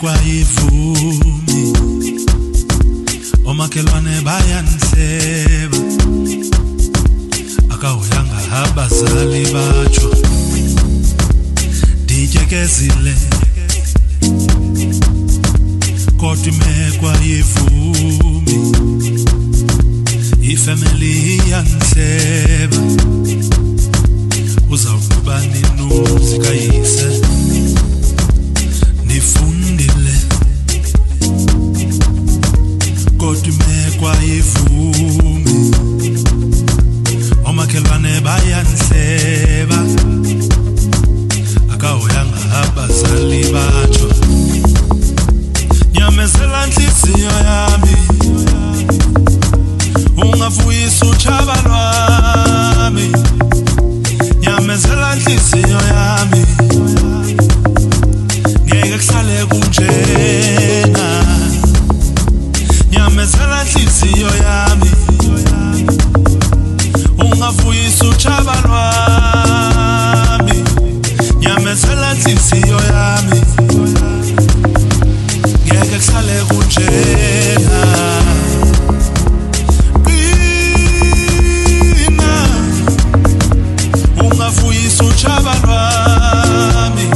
kwayivumi omakhelwane bayaniseba akawuyanga abazali batsho dityekezile kodwa imekwa yivumi ifamily iyaniseba uzawukuba ninuzi kayise nifundile kodwa imekwa yivumi omakhelwane bayaniseba akawuyanga abazali batsho nyamezela nhliziyo yami ungavuyisa utshaba lwami nyamezela nhliziyo yami ngeke kusale kunjena nyamezela nhliziyo yami ungavuyisa utshaba lwami nyamezela nhliziyo yami ngeke kusale kunjena Qina ungavuyisa utshaba lwami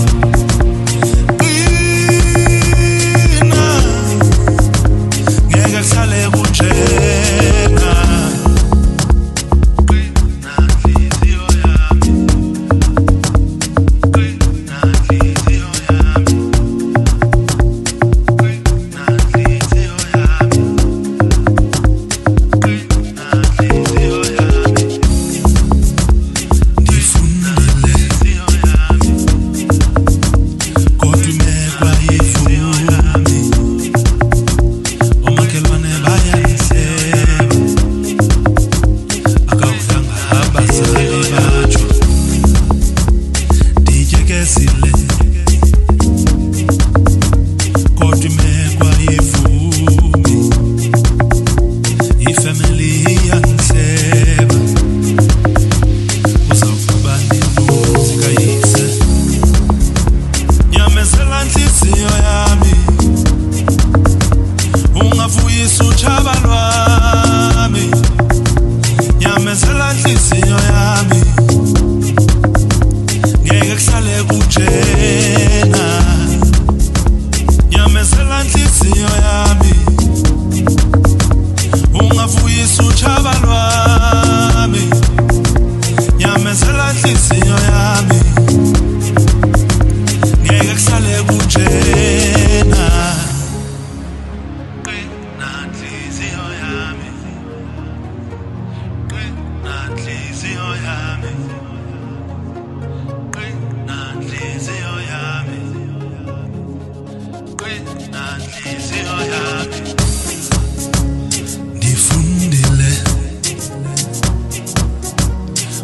Qina ngeke kusale kunjena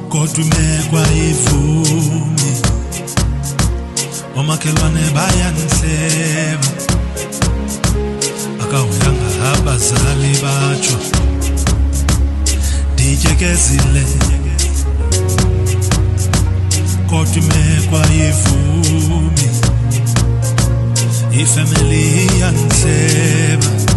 kodwa imekwa yivumi omakhelwane bayaniseba akawuyanga abazali batsho dityekezile kodwa imekwa yivumi ifamily iyaniseba